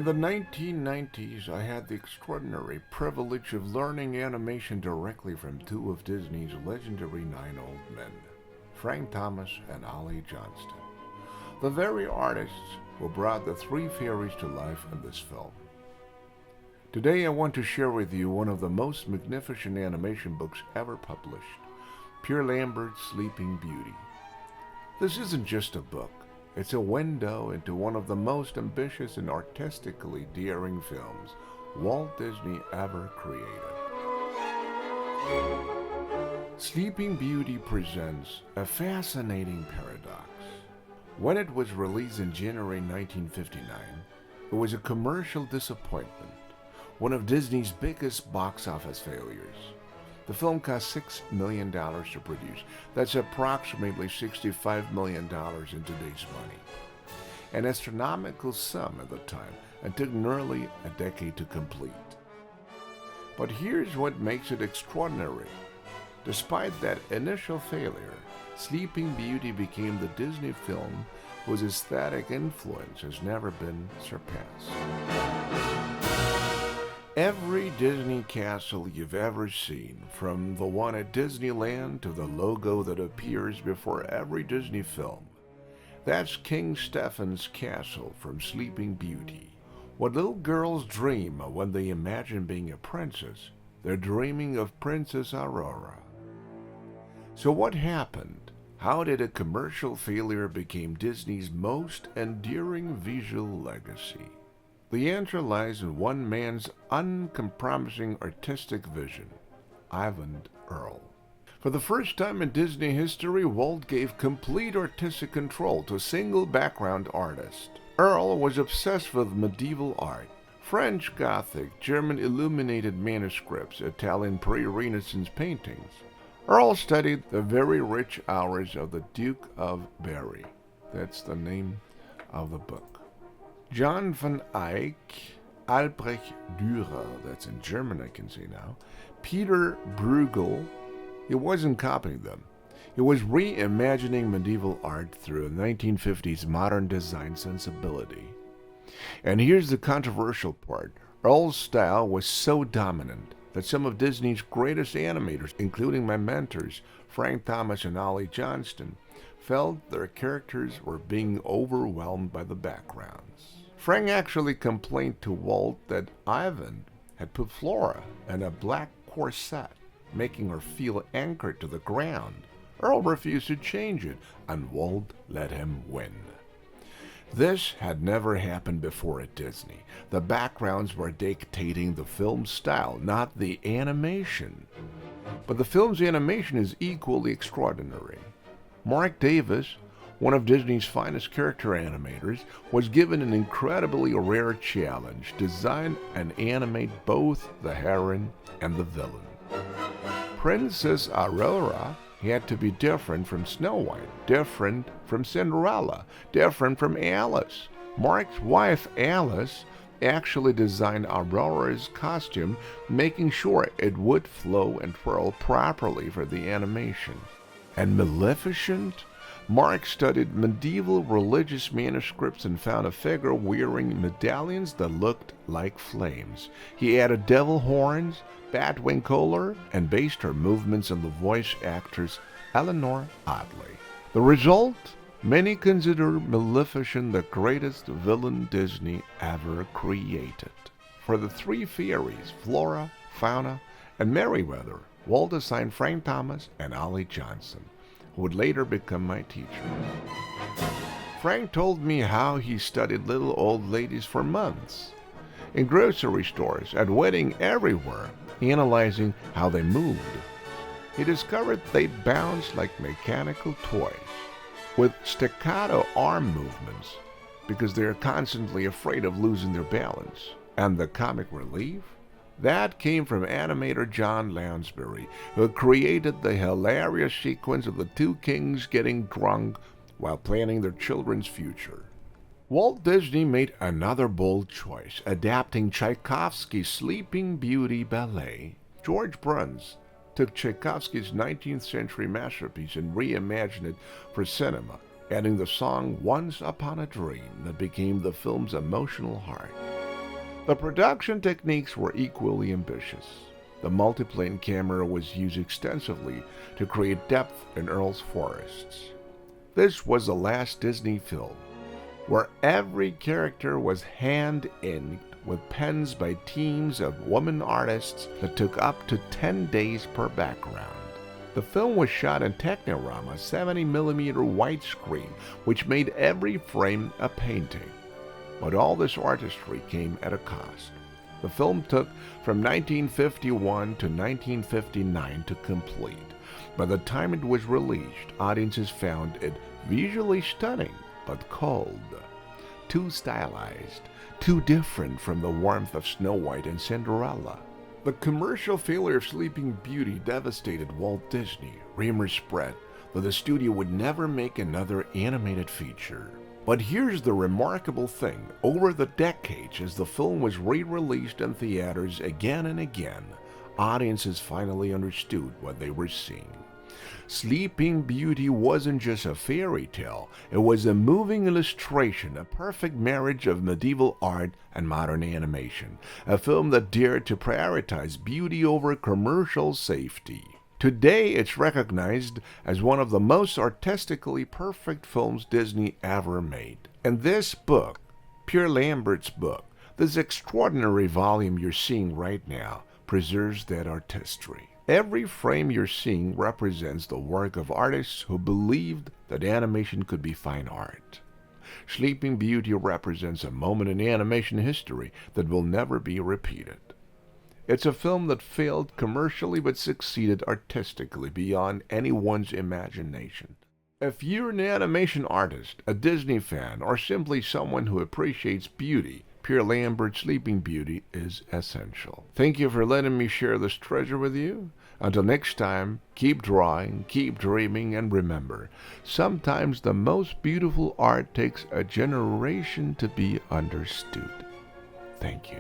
In the 1990s, I had the extraordinary privilege of learning animation directly from two of Disney's legendary nine old men, Frank Thomas and Ollie Johnston, the very artists who brought the three fairies to life in this film. Today I want to share with you one of the most magnificent animation books ever published, Pierre Lambert Sleeping Beauty. This isn't just a book. It's a window into one of the most ambitious and artistically daring films Walt Disney ever created. Sleeping Beauty presents a fascinating paradox. When it was released in January 1959, it was a commercial disappointment, one of Disney's biggest box office failures. The film cost $6 million to produce. That's approximately $65 million in today's money. An astronomical sum at the time, and took nearly a decade to complete. But here's what makes it extraordinary. Despite that initial failure, Sleeping Beauty became the Disney film whose aesthetic influence has never been surpassed. Every Disney castle you've ever seen, from the one at Disneyland to the logo that appears before every Disney film, that's King Stephen's castle from Sleeping Beauty. What little girls dream when they imagine being a princess, they're dreaming of Princess Aurora. So what happened? How did a commercial failure become Disney's most enduring visual legacy? The answer lies in one man's uncompromising artistic vision, Eyvind Earle. For the first time in Disney history, Walt gave complete artistic control to a single background artist. Earle was obsessed with medieval art, French Gothic, German illuminated manuscripts, Italian pre-Renaissance paintings. Earle studied the very rich hours of the Duke of Berry. That's the name of the book. John van Eyck, Albrecht Dürer, that's in German I can say now, Peter Bruegel. He wasn't copying them. He was reimagining medieval art through a 1950s modern design sensibility. And here's the controversial part. Earle's style was so dominant that some of Disney's greatest animators, including my mentors, Frank Thomas and Ollie Johnston, felt their characters were being overwhelmed by the backgrounds. Frank actually complained to Walt that Eyvind had put Flora in a black corset, making her feel anchored to the ground. Earle refused to change it, and Walt let him win. This had never happened before at Disney. The backgrounds were dictating the film's style, not the animation. But the film's animation is equally extraordinary. Mark Davis, one of Disney's finest character animators, was given an incredibly rare challenge: design and animate both the heroine and the villain. Princess Aurora had to be different from Snow White, different from Cinderella, different from Alice. Mark's wife, Alice, actually designed Aurora's costume, making sure it would flow and twirl properly for the animation. And Maleficent? Mark studied medieval religious manuscripts and found a figure wearing medallions that looked like flames. He added devil horns, batwing collar, and based her movements on the voice actress Eleanor Audley. The result? Many consider Maleficent the greatest villain Disney ever created. For the three fairies, Flora, Fauna, and Merryweather, Walt assigned Frank Thomas and Ollie Johnston, who would later become my teacher. Frank told me how he studied little old ladies for months, in grocery stores, at weddings, everywhere, analyzing how they moved. He discovered they bounced like mechanical toys, with staccato arm movements, because they are constantly afraid of losing their balance. And the comic relief? That came from animator John Lounsbury, who created the hilarious sequence of the two kings getting drunk while planning their children's future. Walt Disney made another bold choice, adapting Tchaikovsky's Sleeping Beauty ballet. George Bruns took Tchaikovsky's 19th century masterpiece and reimagined it for cinema, adding the song Once Upon a Dream that became the film's emotional heart. The production techniques were equally ambitious. The multiplane camera was used extensively to create depth in Earle's forests. This was the last Disney film where every character was hand-inked with pens by teams of women artists that took up to 10 days per background. The film was shot in Technirama 70mm widescreen, which made every frame a painting. But all this artistry came at a cost. The film took from 1951 to 1959 to complete. By the time it was released, audiences found it visually stunning, but cold. Too stylized, too different from the warmth of Snow White and Cinderella. The commercial failure of Sleeping Beauty devastated Walt Disney. Rumors spread that the studio would never make another animated feature. But here's the remarkable thing. Over the decades, as the film was re-released in theaters again and again, audiences finally understood what they were seeing. Sleeping Beauty wasn't just a fairy tale, it was a moving illustration, a perfect marriage of medieval art and modern animation, a film that dared to prioritize beauty over commercial safety. Today, it's recognized as one of the most artistically perfect films Disney ever made. And this book, Pierre Lambert's book, this extraordinary volume you're seeing right now, preserves that artistry. Every frame you're seeing represents the work of artists who believed that animation could be fine art. Sleeping Beauty represents a moment in animation history that will never be repeated. It's a film that failed commercially but succeeded artistically beyond anyone's imagination. If you're an animation artist, a Disney fan, or simply someone who appreciates beauty, Pierre Lambert Sleeping Beauty is essential. Thank you for letting me share this treasure with you. Until next time, keep drawing, keep dreaming, and remember, sometimes the most beautiful art takes a generation to be understood. Thank you.